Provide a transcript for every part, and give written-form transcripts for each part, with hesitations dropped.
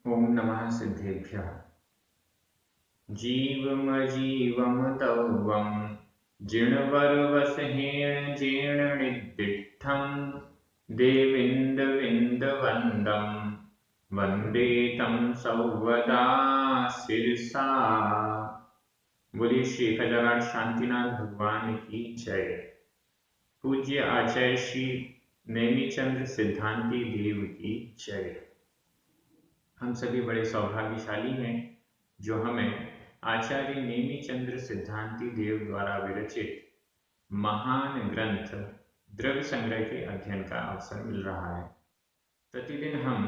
ओम नमः सिद्धेभ्यः। जीवमजीवं तौवं जिणवरवसहेण जीर्णनिर्दिष्टं देविन्दविन्दवन्दं वन्दे तं सौवदा शिरसा। बोलिए श्री खजागढ़ शांतिनाथ भगवान की जय। पूज्य आचार्य श्री नेमिचंद्र सिद्धांति देव की जय। हम सभी बड़े सौभाग्यशाली हैं जो हमें आचार्य नेमिचंद्र सिद्धांति देव द्वारा विरचित महान ग्रंथ द्रव्य संग्रह के अध्ययन का अवसर मिल रहा है। प्रतिदिन हम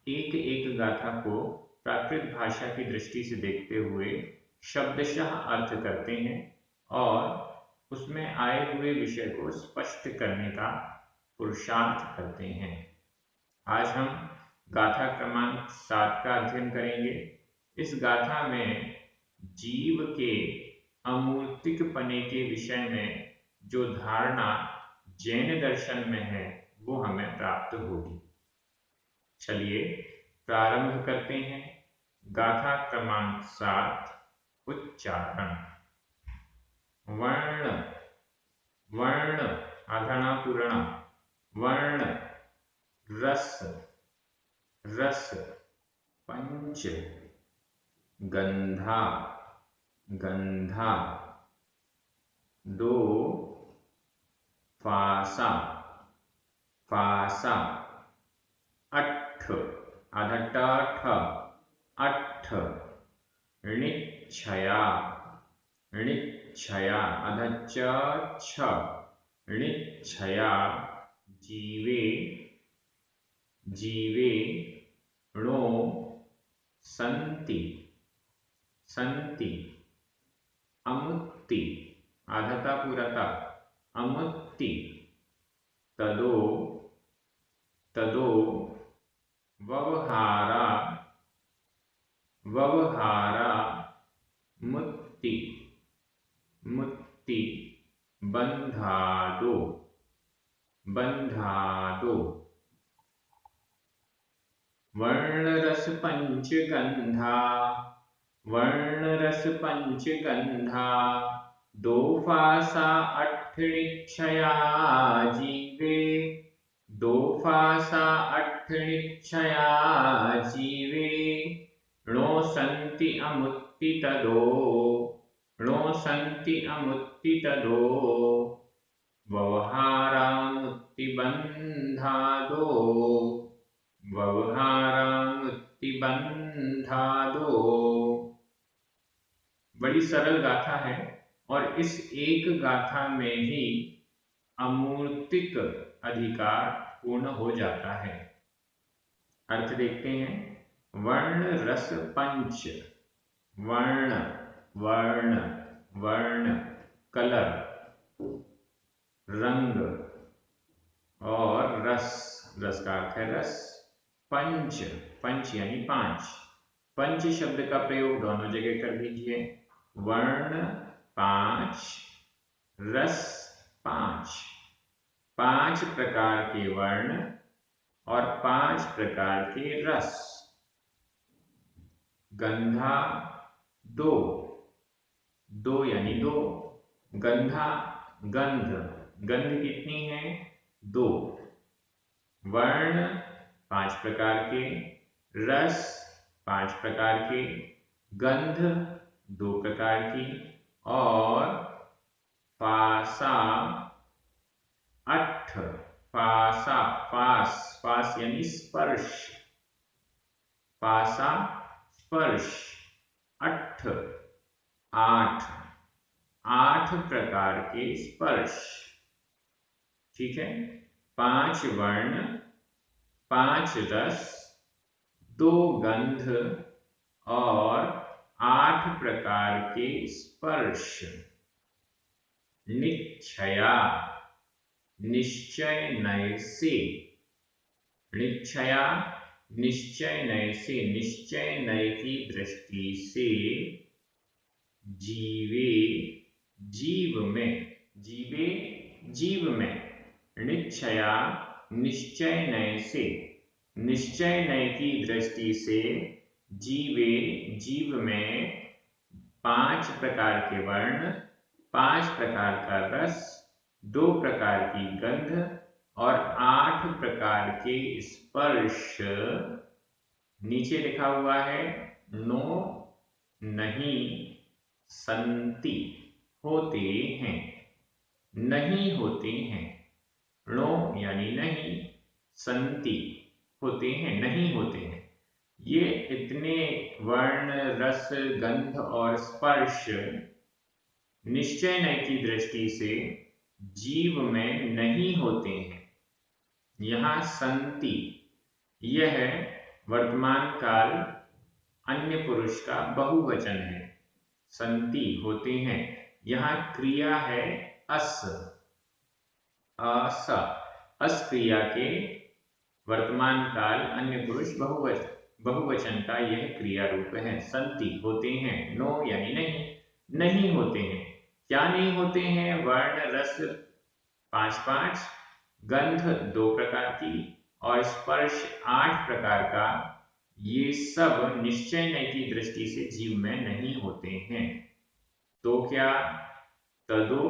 एक एक गाथा को प्राकृत भाषा की दृष्टि से देखते हुए शब्दशः अर्थ करते हैं और उसमें आए हुए विषय को स्पष्ट करने का पुरुषार्थ करते हैं। आज हम गाथा क्रमांक 7 का अध्ययन करेंगे। इस गाथा में जीव के अमूर्तिकपने के विषय में जो धारणा जैन दर्शन में है वो हमें प्राप्त होगी। चलिए प्रारंभ करते हैं। गाथा क्रमांक 7 उच्चारण। वर्ण वर्ण आधाना पूर्ण वर्ण रस रस पंच गंधा गंधा दो फासा फासा अट्ठ आधा ठ अट्ठ ऋक्षया ऋक्षया आधा छ ऋक्षया जीवे जीवे णो संति संति अमुत्ति आधता पूरता अमुत्ति तदो तदो व्यवहारा व्यवहारा मुक्ति मुक्ति बंधादो बंधादो वर्णरस पंचगंधा वर्णरस पंचगंधा दो फासा अट्ठ ऋक्षया जीवे दो फासा अट्ठ ऋक्षया जीवे णो संति अमुत्ति तदो णो संति अमुत्ति तदो व्यवहारामुत्ति बंधादो व्यवहारामुत्ति बंधादो। बड़ी सरल गाथा है और इस एक गाथा में ही अमूर्तिक अधिकार पूर्ण हो जाता है। अर्थ देखते हैं। वर्ण रस पंच वर्ण वर्ण वर्ण कलर रंग और रस रस का अर्थ है रस पंच पंच यानी पांच पंच शब्द का प्रयोग दोनों जगह कर दीजिए। वर्ण पांच रस पांच पांच प्रकार के वर्ण और पांच प्रकार के रस। गंधा दो दो यानी दो गंधा गंध गंध कितनी है दो। वर्ण पांच प्रकार के रस पांच प्रकार के गंध दो प्रकार की और फासा अट्ठ फासा फास फास यानी स्पर्श फासा स्पर्श अट्ठ आठ आठ प्रकार के स्पर्श। ठीक है। पांच वर्ण पांच रस दो गंध और आठ प्रकार के स्पर्श। निश्चया निश्चय नय से निश्चया निश्चय नय से निश्चय नय की दृष्टि से जीवे जीव में जीवे जीव में निश्चया निश्चय नय से निश्चय नय की दृष्टि से जीव में 5 प्रकार के वर्ण, 5 प्रकार का रस, 2 प्रकार की गंध और 8 प्रकार के स्पर्श, नीचे लिखा हुआ है नो नहीं संति, होते हैं, नहीं होते हैं। णो यानी नहीं, संति होते हैं, नहीं होते हैं। ये इतने वर्ण, रस, गंध और स्पर्श निश्चय नय की दृष्टि से जीव में नहीं होते हैं। यहाँ संति यह वर्तमान काल अन्य पुरुष का बहुवचन है। संति होते हैं। यहाँ क्रिया है अस, अस क्रिया के वर्तमान काल अन्य पुरुष बहुवचन का यह क्रिया रूप है। संति होते हैं, नो यानी नहीं, नहीं होते हैं। क्या नहीं होते हैं? वर्ण, रस 5-5, गंध 2 प्रकार की और स्पर्श 8 प्रकार का, ये सब निश्चय नय की दृष्टि से जीव में नहीं होते हैं। तो क्या? तदो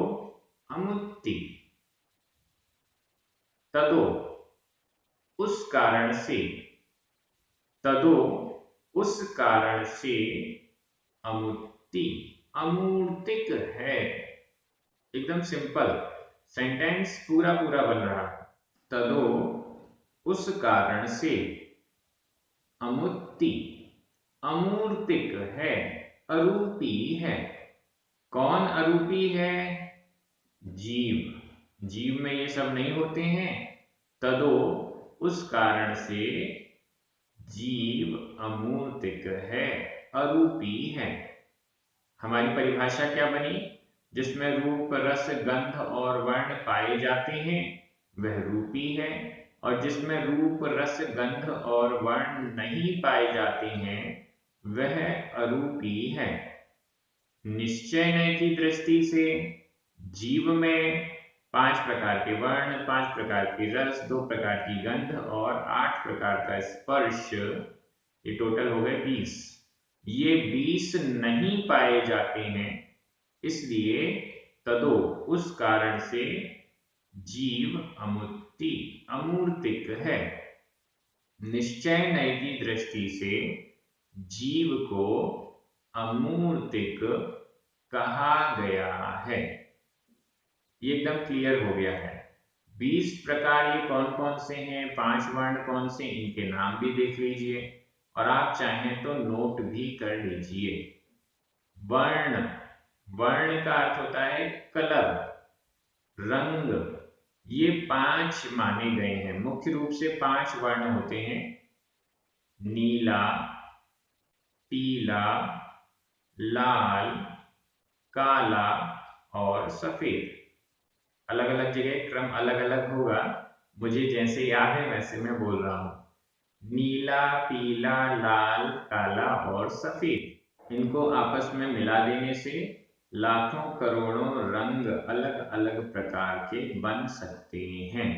अमुत्ति, तदो उस कारण से, तदो उस कारण से, अमुत्ति अमूर्तिक है। एकदम सिंपल सेंटेंस पूरा बन रहा है। तदो उस कारण से, अमुत्ति अमूर्तिक है, अरूपी है। कौन अरूपी है? जीव में ये सब नहीं होते हैं। तदो उस कारण से जीव अमूर्तिक है, अरूपी है। हमारी परिभाषा क्या बनी? जिसमें रूप, रस, गंध और वर्ण पाए जाते हैं वह रूपी है, और जिसमें रूप, रस, गंध और वर्ण नहीं पाए जाते हैं वह अरूपी है। निश्चय नय की दृष्टि से जीव में 5 प्रकार के वर्ण, 5 प्रकार की रस, 2 प्रकार की गंध और 8 प्रकार का स्पर्श, ये टोटल हो गए 20। ये 20 नहीं पाए जाते हैं, इसलिए तदो उस कारण से जीव अमुत्ति अमूर्तिक है। निश्चय नय की दृष्टि से जीव को अमूर्तिक कहा गया है। ये एकदम क्लियर हो गया है। 20 प्रकार ये कौन कौन से हैं, 5 वर्ण कौन से, इनके नाम भी देख लीजिए और आप चाहें तो नोट भी कर लीजिए। वर्ण, वर्ण का अर्थ होता है कलर, रंग। ये 5 माने गए हैं। मुख्य रूप से 5 वर्ण होते हैं: नीला, पीला, लाल, काला और सफेद। अलग अलग जगह क्रम अलग अलग होगा, मुझे जैसे याद है वैसे मैं बोल रहा हूं। नीला, पीला, लाल, काला और सफेद, इनको आपस में मिला देने से लाखों करोड़ों रंग अलग अलग प्रकार के बन सकते हैं।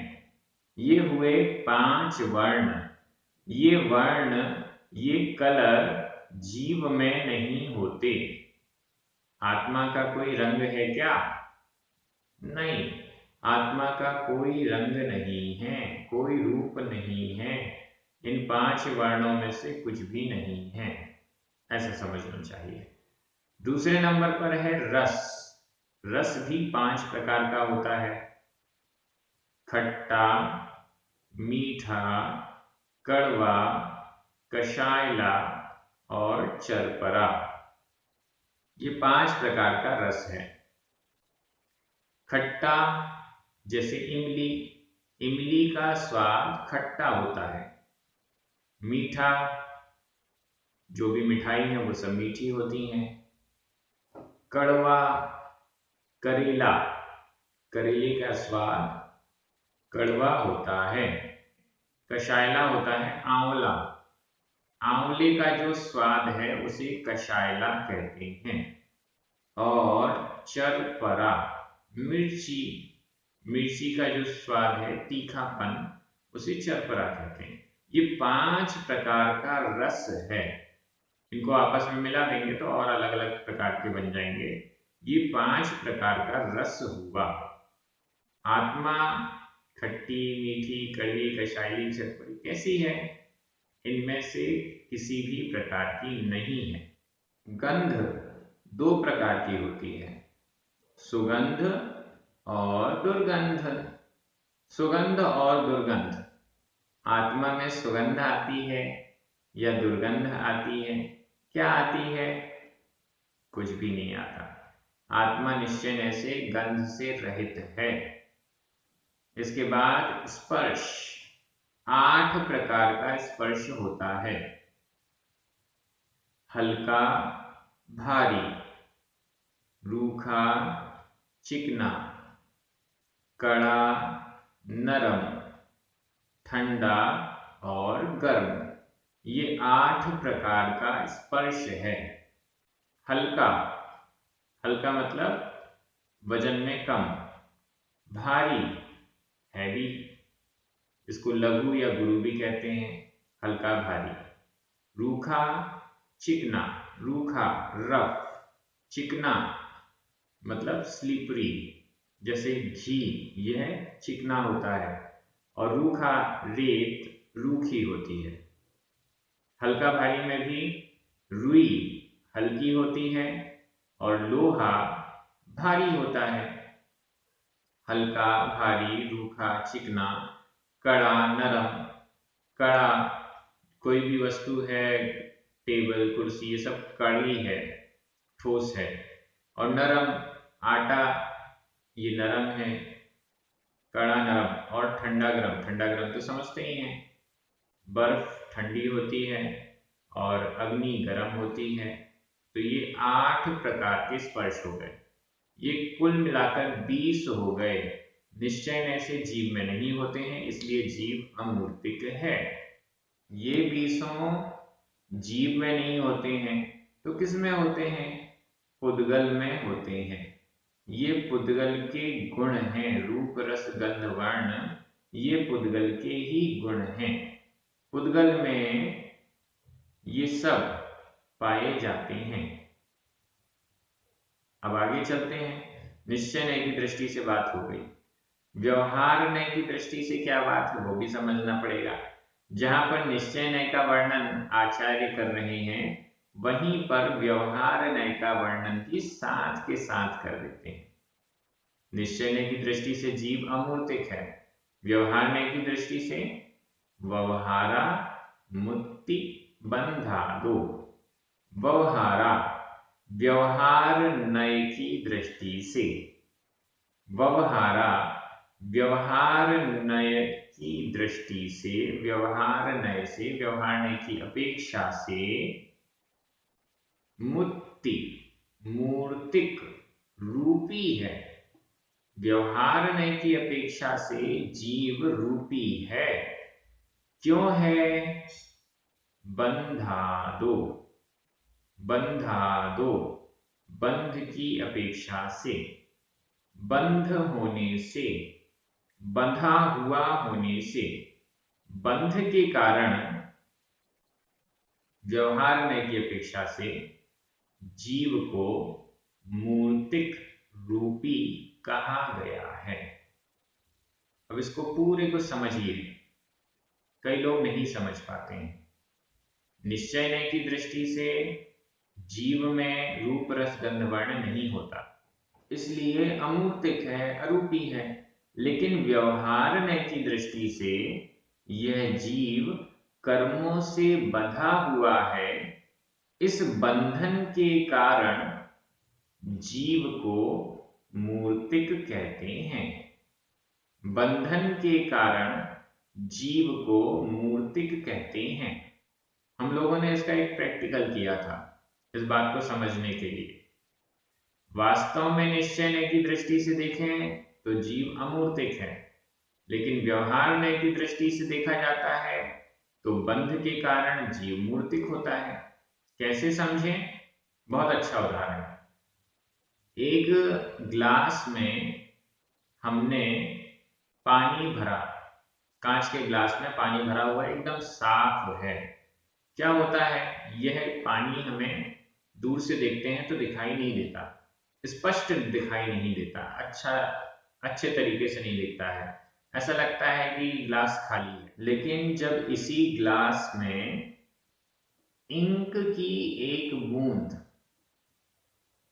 ये हुए 5 वर्ण। ये वर्ण, ये कलर जीव में नहीं होते। आत्मा का कोई रंग है क्या? नहीं, आत्मा का कोई रंग नहीं है, कोई रूप नहीं है। इन 5 वर्णों में से कुछ भी नहीं है, ऐसा समझना चाहिए। दूसरे नंबर पर है रस। रस भी 5 प्रकार का होता है: खट्टा, मीठा, कड़वा, कषायला और चरपरा। ये 5 प्रकार का रस है। खट्टा जैसे इमली, इमली का स्वाद खट्टा होता है। मीठा, जो भी मिठाई है वो सब मीठी होती हैं। कड़वा, करेला, करेले का स्वाद कड़वा होता है। कषायला होता है आंवला, आंवले का जो स्वाद है उसे कषायला कहते हैं। और चरपरा, मिर्ची, मिर्ची का जो स्वाद है तीखापन, उसे चरपरा कहते हैं। ये 5 प्रकार का रस है। इनको आपस में मिला देंगे तो और अलग अलग प्रकार के बन जाएंगे। ये 5 प्रकार का रस हुआ। आत्मा खट्टी, मीठी, कड़वी, कषायली, चटपटी कैसी है? इनमें से किसी भी प्रकार की नहीं है। गंध 2 प्रकार की होती है, सुगंध और दुर्गंध। सुगंध और दुर्गंध, आत्मा में सुगंध आती है या दुर्गंध आती है? क्या आती है? कुछ भी नहीं आता। आत्मा निश्चय से गंध से रहित है। इसके बाद स्पर्श, 8 प्रकार का स्पर्श होता है। हल्का, भारी, रूखा, चिकना, कड़ा, नरम, ठंडा और गर्म। ये 8 प्रकार का स्पर्श है। हल्का, हल्का मतलब वजन में कम। भारी, हैवी, इसको लघु या गुरु भी कहते हैं, हल्का भारी। रूखा, चिकना, रूखा रफ, चिकना मतलब स्लिपरी, जैसे घी, यह चिकना होता है। और रूखा रेत रूखी होती है। हल्का भारी में भी रुई हल्की होती है और लोहा भारी होता है। हल्का, भारी, रूखा, चिकना, कड़ा, नरम। कड़ा कोई भी वस्तु है, टेबल, कुर्सी, ये सब कड़ी है, ठोस है। और नरम, आटा, ये नरम है। कड़ा नरम। और ठंडा गरम, ठंडा गरम तो समझते ही हैं, बर्फ ठंडी होती है और अग्नि गर्म होती है। तो ये 8 प्रकार के स्पर्श हो गए। ये कुल मिलाकर 20 हो गए। निश्चय ऐसे जीव में नहीं होते हैं, इसलिए जीव अमूर्तिक है। ये 20 जीव में नहीं होते हैं तो किस में होते हैं? पुद्गल में होते हैं। ये पुद्गल के गुण हैं, रूप रस गंध वर्ण, ये पुद्गल के ही गुण हैं। पुद्गल में ये सब पाए जाते हैं। अब आगे चलते हैं। निश्चय नय की दृष्टि से बात हो गई। व्यवहार नय की दृष्टि से क्या बात है वो भी समझना पड़ेगा। जहां पर निश्चय नय का वर्णन आचार्य कर रहे हैं, वहीं पर व्यवहार नय का वर्णन भी साथ के साथ कर देते हैं। निश्चय नय की दृष्टि से जीव अमूर्तिक है, व्यवहार नय की दृष्टि से व्यवहारा मुक्ति बंधादो। व्यवहारा, व्यवहार नय की दृष्टि से, व्यवहारा व्यवहार नय की दृष्टि से, व्यवहार नय से, व्यवहार नय की अपेक्षा से मुक्ति मूर्तिक रूपी है। व्यवहार नय की अपेक्षा से जीव रूपी है। क्यों है? बंधादो, बंधादो बंध की अपेक्षा से, बंध होने से, बंधा हुआ होने से, बंध के कारण व्यवहार नय की अपेक्षा से जीव को मूर्तिक रूपी कहा गया है। अब इसको पूरे को समझिए, कई लोग नहीं समझ पाते हैं। निश्चय नय की दृष्टि से जीव में रूप रस गंध वर्ण नहीं होता, इसलिए अमूर्तिक है, अरूपी है। लेकिन व्यवहार नय की दृष्टि से यह जीव कर्मों से बंधा हुआ है। इस बंधन के कारण जीव को मूर्तिक कहते हैं। बंधन के कारण जीव को मूर्तिक कहते हैं। हम लोगों ने इसका एक प्रैक्टिकल किया था इस बात को समझने के लिए। वास्तव में निश्चय नय की दृष्टि से देखें तो जीव अमूर्तिक है, लेकिन व्यवहार नय की दृष्टि से देखा जाता है तो बंध के कारण जीव मूर्तिक होता है। कैसे समझें? बहुत अच्छा उदाहरण। एक ग्लास में हमने पानी भरा कांच के ग्लास में पानी भरा हुआ है, एकदम साफ है। क्या होता है, यह पानी हमें दूर से देखते हैं तो दिखाई नहीं देता, स्पष्ट दिखाई नहीं देता, अच्छे तरीके से नहीं दिखता है, ऐसा लगता है कि ग्लास खाली है। लेकिन जब इसी ग्लास में इंक की एक बूंद,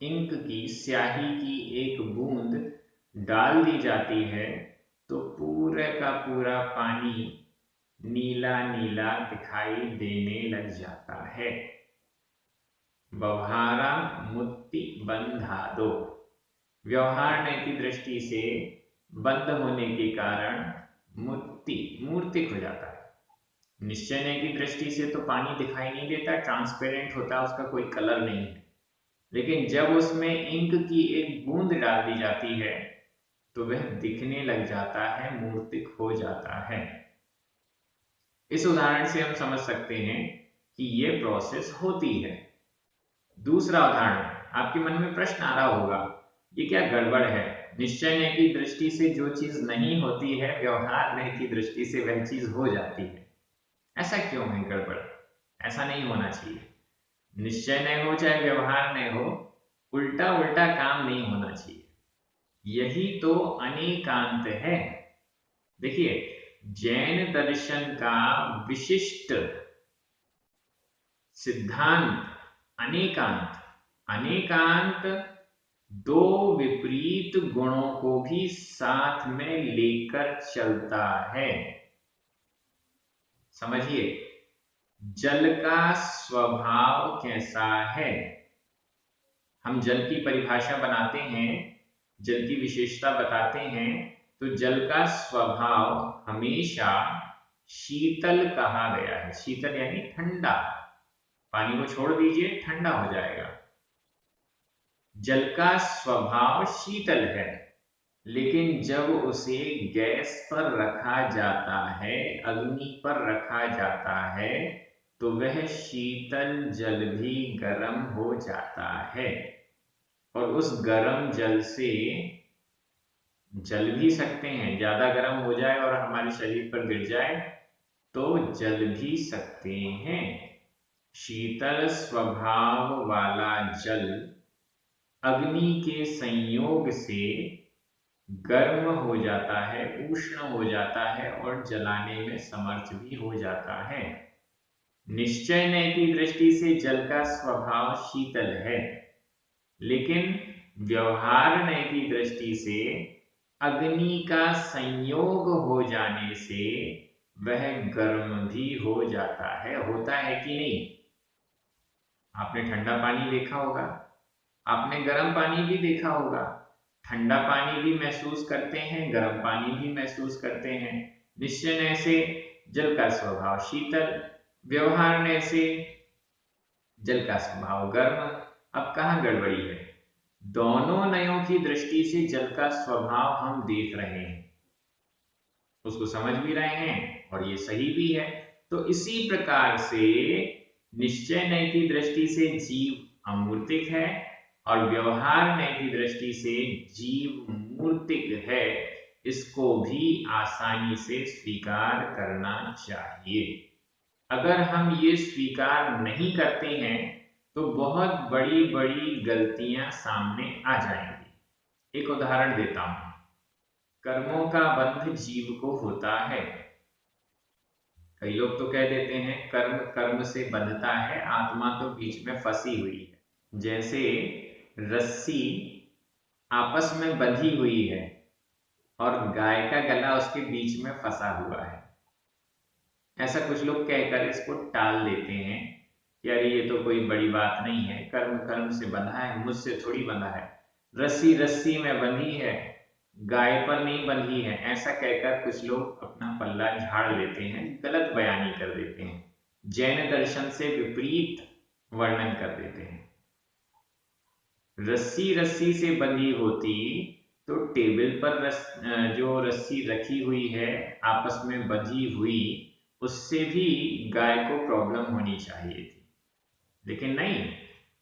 इंक की स्याही की एक बूंद डाल दी जाती है तो पूरे का पूरा पानी नीला नीला दिखाई देने लग जाता है। व्यवहारा मुक्ति बंधादो, व्यवहार की दृष्टि से बंद होने के कारण मूर्तिक हो जाता है। निश्चय की दृष्टि से तो पानी दिखाई नहीं देता, ट्रांसपेरेंट होता है, उसका कोई कलर नहीं है। लेकिन जब उसमें इंक की एक बूंद डाल दी जाती है तो वह दिखने लग जाता है, मूर्तिक हो जाता है। इस उदाहरण से हम समझ सकते हैं कि यह प्रोसेस होती है। दूसरा उदाहरण, आपके मन में प्रश्न आ रहा होगा, ये क्या गड़बड़ है, निश्चय की दृष्टि से जो चीज नहीं होती है व्यवहार की दृष्टि से वह चीज हो जाती है, ऐसा क्यों है गड़बड़? ऐसा नहीं होना चाहिए। निश्चय नहीं हो चाहे व्यवहार नहीं हो, उल्टा उल्टा काम नहीं होना चाहिए। यही तो अनेकांत है। देखिए, जैन दर्शन का विशिष्ट सिद्धांत अनेकांत, अनेकांत दो विपरीत गुणों को भी साथ में लेकर चलता है। समझिए, जल का स्वभाव कैसा है? हम जल की परिभाषा बनाते हैं, जल की विशेषता बताते हैं, तो जल का स्वभाव हमेशा शीतल कहा गया है। शीतल यानी ठंडा, पानी को छोड़ दीजिए ठंडा हो जाएगा। जल का स्वभाव शीतल है, लेकिन जब उसे गैस पर रखा जाता है, अग्नि पर रखा जाता है, तो वह शीतल जल भी गर्म हो जाता है और उस गर्म जल से जल भी सकते हैं। ज्यादा गर्म हो जाए और हमारे शरीर पर गिर जाए तो जल भी सकते हैं। शीतल स्वभाव वाला जल अग्नि के संयोग से गर्म हो जाता है, उष्ण हो जाता है और जलाने में समर्थ भी हो जाता है। निश्चय की दृष्टि से जल का स्वभाव शीतल है, लेकिन व्यवहार की दृष्टि से अग्नि का संयोग हो जाने से वह गर्म भी हो जाता है। होता है कि नहीं? आपने ठंडा पानी देखा होगा, आपने गर्म पानी भी देखा होगा। ठंडा पानी भी महसूस करते हैं, गर्म पानी भी महसूस करते हैं। निश्चय से जल का स्वभाव शीतल, व्यवहार से जल का स्वभाव गर्म। अब कहाँ गड़बड़ी है? दोनों नयों की दृष्टि से जल का स्वभाव हम देख रहे हैं, उसको समझ भी रहे हैं और ये सही भी है। तो इसी प्रकार से निश्चय नय की दृष्टि से जीव अमूर्तिक है और व्यवहार नय की दृष्टि से जीव मूर्तिक है। इसको भी आसानी से स्वीकार करना चाहिए। अगर हम ये स्वीकार नहीं करते हैं तो बहुत बड़ी बड़ी गलतियां सामने आ जाएंगी। एक उदाहरण देता हूं, कर्मों का बंध जीव को होता है। कई लोग तो कह देते हैं कर्म कर्म से बंधता है, आत्मा तो बीच में फंसी हुई है। जैसे रस्सी आपस में बंधी हुई है और गाय का गला उसके बीच में फंसा हुआ है। ऐसा कुछ लोग कहकर इसको टाल देते हैं कि अरे ये तो कोई बड़ी बात नहीं है, कर्म कर्म से बंधा है, मुझसे थोड़ी बंधा है। रस्सी रस्सी में बंधी है, गाय पर नहीं बंधी है, ऐसा कहकर कुछ लोग अपना पल्ला झाड़ लेते हैं, गलत बयानी कर देते हैं, जैन दर्शन से विपरीत वर्णन कर देते हैं। रस्सी रस्सी से बंधी होती तो टेबल पर जो रस्सी रखी हुई है आपस में बंधी हुई, उससे भी गाय को प्रॉब्लम होनी चाहिए थी, लेकिन नहीं।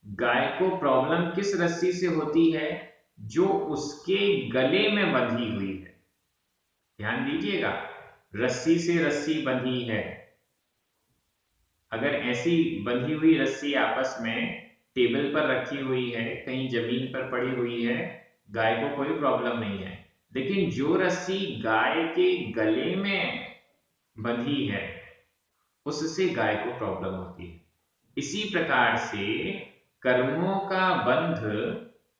गाय को प्रॉब्लम किस रस्सी से होती है? जो उसके गले में बंधी हुई है। ध्यान दीजिएगा, रस्सी से रस्सी बंधी है, अगर ऐसी बंधी हुई रस्सी आपस में टेबल पर रखी हुई है, कहीं जमीन पर पड़ी हुई है, गाय को कोई प्रॉब्लम नहीं है। लेकिन जो रस्सी गाय के गले में बंधी है, उससे गाय को प्रॉब्लम होती है। इसी प्रकार से कर्मों का बंध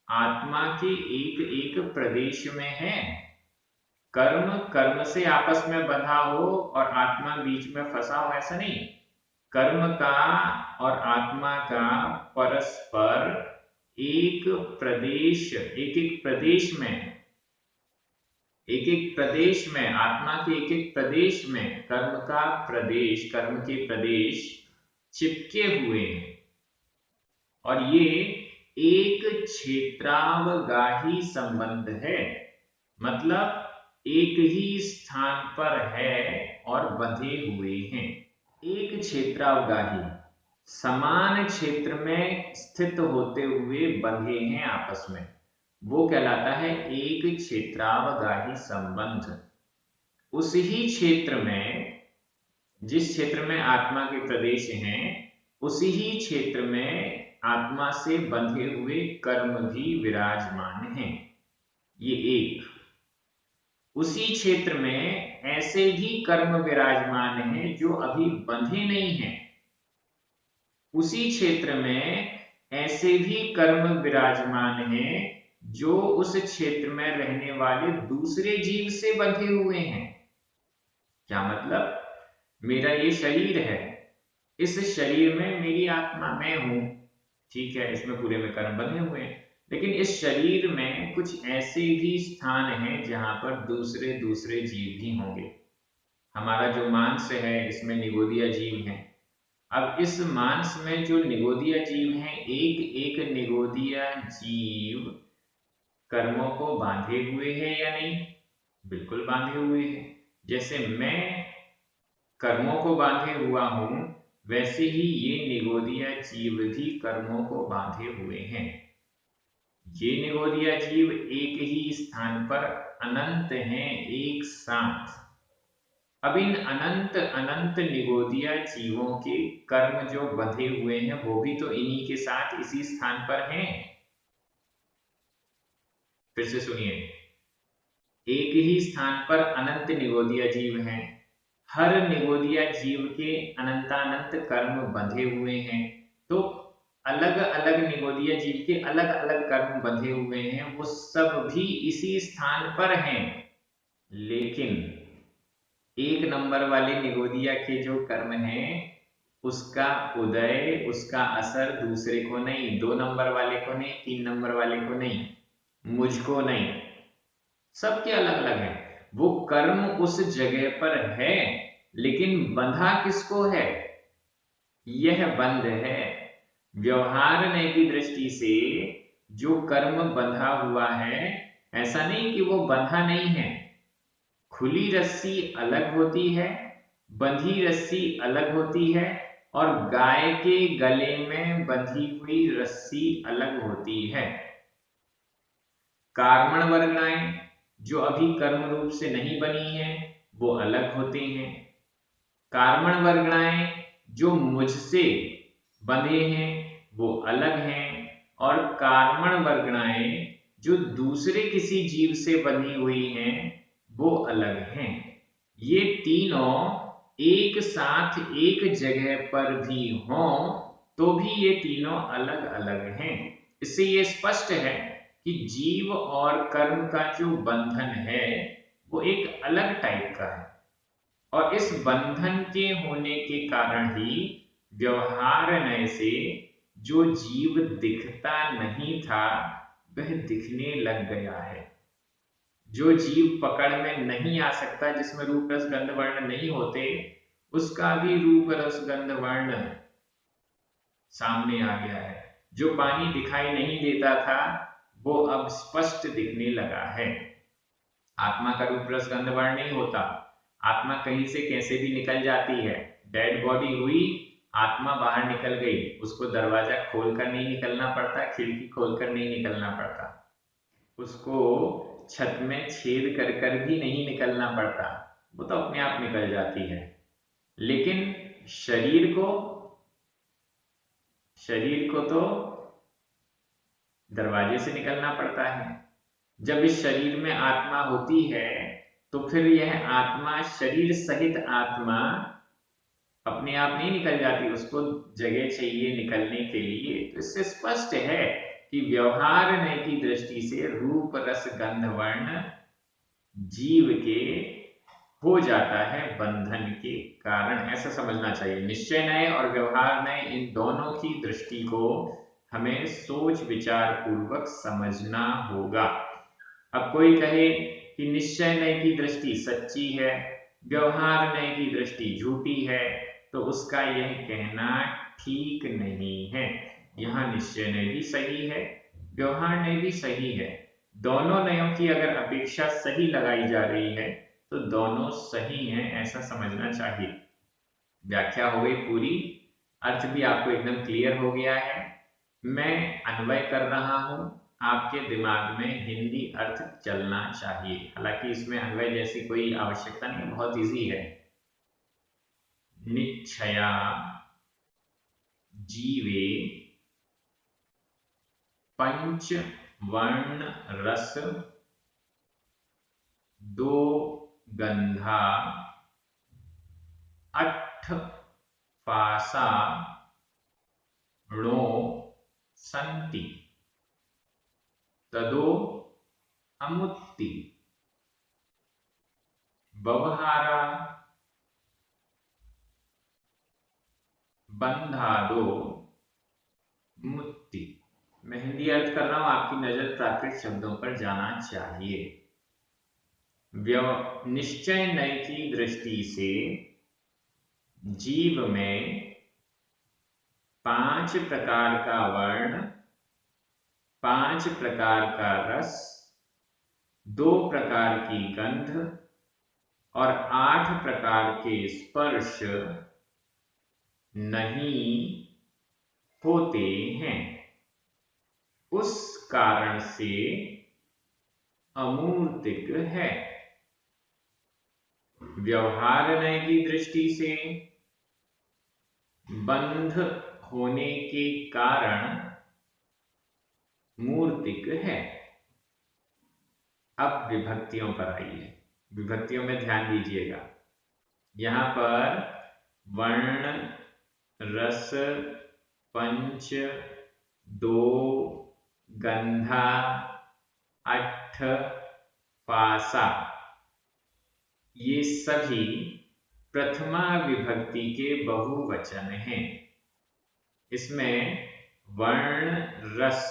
आत्मा के एक एक प्रदेश में है। कर्म कर्म से आपस में बंधा हो और आत्मा बीच में फंसा हो, ऐसा नहीं। कर्म का और आत्मा का परस्पर एक प्रदेश, एक एक प्रदेश में आत्मा के एक एक प्रदेश में कर्म के प्रदेश चिपके हुए हैं, और ये एक क्षेत्रावगाही संबंध है। मतलब एक ही स्थान पर है और बंधे हुए हैं। एक क्षेत्रावगाही, समान क्षेत्र में स्थित होते हुए बंधे हैं आपस में, वो कहलाता है एक क्षेत्रावगाही संबंध। उस ही क्षेत्र में, जिस क्षेत्र में आत्मा के प्रदेश हैं, उसी ही क्षेत्र में आत्मा से बंधे हुए कर्म भी विराजमान हैं। ये एक, उसी क्षेत्र में ऐसे भी कर्म विराजमान हैं जो अभी बंधे नहीं हैं। उसी क्षेत्र में ऐसे भी कर्म विराजमान हैं जो उस क्षेत्र में रहने वाले दूसरे जीव से बंधे हुए हैं। क्या मतलब? मेरा ये शरीर है, इस शरीर में मेरी आत्मा मैं हूं, ठीक है, इसमें पूरे में कर्म बंधे हुए हैं। लेकिन इस शरीर में कुछ ऐसे भी स्थान हैं जहां पर दूसरे दूसरे जीव भी होंगे। हमारा जो मांस है, इसमें निगोदिया जीव हैं। अब इस मांस में जो निगोदिया जीव हैं, एक एक निगोदिया जीव कर्मों को बांधे हुए हैं या नहीं? बिल्कुल बांधे हुए हैं। जैसे मैं कर्मों को बांधे हुआ हूं, वैसे ही ये निगोदिया जीव भी कर्मों को बांधे हुए हैं। ये निगोदिया जीव एक ही स्थान पर अनंत हैं, एक साथ। अब इन अनंत अनंत निगोदिया जीवों के कर्म जो बंधे हुए हैं, वो भी तो इन्हीं के साथ इसी स्थान पर हैं। फिर से सुनिए, एक ही स्थान पर अनंत निगोदिया जीव हैं। हर निगोदिया जीव के अनंतानंत कर्म बंधे हुए हैं। तो अलग अलग निगोदिया जीव के अलग अलग कर्म बंधे हुए हैं, वो सब भी इसी स्थान पर हैं। लेकिन एक नंबर वाले निगोदिया के जो कर्म हैं, उसका उदय, उसका असर दूसरे को नहीं, 2 नंबर वाले को नहीं, 3 नंबर वाले को नहीं, मुझको नहीं, सबके अलग अलग है। वो कर्म उस जगह पर है, लेकिन बंधा किसको है? यह बंध है व्यवहार नय की दृष्टि से। जो कर्म बंधा हुआ है, ऐसा नहीं कि वो बंधा नहीं है। खुली रस्सी अलग होती है, बंधी रस्सी अलग होती है, और गाय के गले में बंधी हुई रस्सी अलग होती है। कार्मण वर्गणाएं जो अभी कर्म रूप से नहीं बनी है, वो अलग होते हैं। कार्मण वर्गणाएं जो मुझसे बंधे हैं, वो अलग हैं। और कार्मण वर्गणाएं जो दूसरे किसी जीव से बंधी हुई हैं, वो अलग हैं। ये तीनों एक साथ एक जगह पर भी हों तो भी ये तीनों अलग अलग हैं। इससे ये स्पष्ट है कि जीव और कर्म का जो बंधन है, वो एक अलग टाइप का है। और इस बंधन के होने के कारण ही व्यवहार नय से जो जीव दिखता नहीं था, वह दिखने लग गया है। जो जीव पकड़ में नहीं आ सकता, जिसमें रूप रस गंध वर्ण नहीं होते, उसका भी रूप रस गंध वर्ण सामने आ गया है। जो पानी दिखाई नहीं देता था, वो अब स्पष्ट दिखने लगा है। आत्मा का रूप रस गंध वर्ण नहीं होता। आत्मा कहीं से कैसे भी निकल जाती है। डेड बॉडी हुई, आत्मा बाहर निकल गई, उसको दरवाजा खोलकर नहीं निकलना पड़ता, खिड़की खोलकर नहीं निकलना पड़ता, उसको छत में छेद कर कर भी नहीं निकलना पड़ता। वो तो अपने आप निकल जाती है, लेकिन शरीर को तो दरवाजे से निकलना पड़ता है। जब इस शरीर में आत्मा होती है तो फिर यह आत्मा, शरीर सहित आत्मा अपने आप नहीं निकल जाती, उसको जगह चाहिए निकलने के लिए। तो इससे स्पष्ट है कि व्यवहार नय की दृष्टि से रूप रस गंध वर्ण जीव के हो जाता है बंधन के कारण, ऐसा समझना चाहिए। निश्चय नय और व्यवहार नय, इन दोनों की दृष्टि को हमें सोच विचार पूर्वक समझना होगा। अब कोई कहे कि निश्चय नय की दृष्टि सच्ची है, व्यवहार नय की दृष्टि झूठी है, तो उसका यह कहना ठीक नहीं है। यहाँ निश्चय नय भी सही है, व्यवहार नय भी सही है। दोनों नयों की अगर अपेक्षा सही लगाई जा रही है तो दोनों सही हैं, ऐसा समझना चाहिए। व्याख्या हो गई पूरी, अर्थ भी आपको एकदम क्लियर हो गया है। मैं अन्वय कर रहा हूं, आपके दिमाग में हिंदी अर्थ चलना चाहिए। हालांकि इसमें अन्वय जैसी कोई आवश्यकता नहीं, बहुत इजी है। निश्चया जीवे पंच वर्ण रस दो गंधा अट्ठ पासा णो संति तदो अमुत्ति व्यवहारा बंधादो मुक्ति। मैं हिंदी अर्थ कर रहा हूं, आपकी नजर प्राकृत शब्दों पर जाना चाहिए। निश्चय नय की दृष्टि से जीव में 5 प्रकार का वर्ण, 5 प्रकार का रस, 2 प्रकार की गंध और 8 प्रकार के स्पर्श नहीं होते हैं। उस कारण से अमूर्तिक है। व्यवहार नय की दृष्टि से बंध होने के कारण मूर्तिक है। अब विभक्तियों पर आइए, विभक्तियों में ध्यान दीजिएगा। यहां पर वर्ण रस पंच दो गंधा अट्ठ पासा, ये सभी प्रथमा विभक्ति के बहुवचन हैं। इसमें वर्ण रस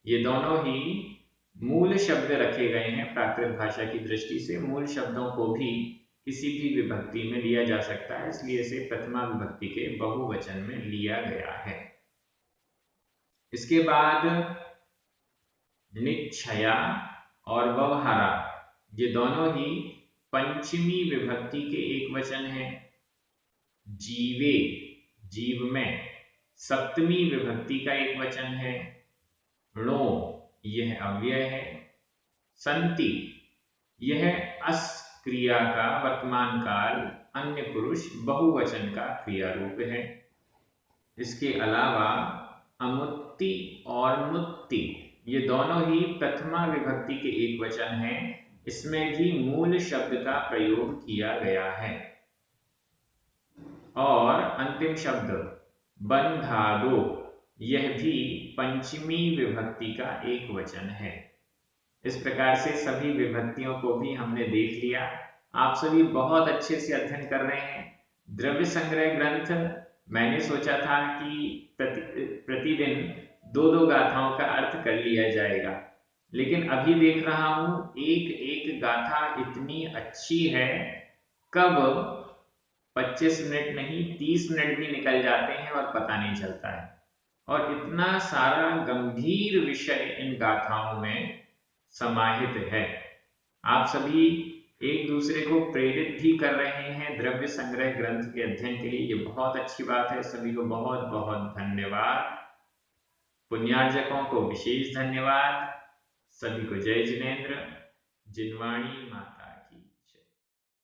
ये दोनों ही मूल शब्द रखे गए हैं। प्राकृत भाषा की दृष्टि से मूल शब्दों को भी किसी भी विभक्ति में लिया जा सकता है, इसलिए इसे प्रथमा विभक्ति के बहुवचन में लिया गया है। इसके बाद निश्चया और व्यवहारा, ये दोनों ही पंचमी विभक्ति के एक वचन हैं। जीवे, जीव में सप्तमी विभक्ति का एक वचन है। णो, यह अव्यय है। संति, यह अस क्रिया का वर्तमान काल अन्य पुरुष बहुवचन का क्रिया रूप है। इसके अलावा अमुत्ति और मुत्ति, ये दोनों ही प्रथमा विभक्ति के एक वचन हैं। इसमें भी मूल शब्द का प्रयोग किया गया है। और अंतिम शब्द बंधादो, यह भी पंचमी विभक्ति का एक वचन है। इस प्रकार से सभी विभक्तियों को भी हमने देख लिया। आप सभी बहुत अच्छे से अध्ययन कर रहे हैं। द्रव्य संग्रह ग्रंथ मैंने सोचा था कि प्रतिदिन 2-2 गाथाओं का अर्थ कर लिया जाएगा, लेकिन अभी देख रहा हूं एक एक गाथा इतनी अच्छी है, कब 25 मिनट नहीं 30 मिनट भी निकल जाते हैं और पता नहीं चलता है। और इतना सारा गंभीर विषय इन गाथाओं में समाहित है। आप सभी एक दूसरे को प्रेरित भी कर रहे हैं द्रव्य संग्रह ग्रंथ के अध्ययन के लिए, ये बहुत अच्छी बात है। सभी को बहुत बहुत धन्यवाद। पुण्यार्जकों को विशेष धन्यवाद। सभी को जय जिनेन्द्र। जिनवाणी माता।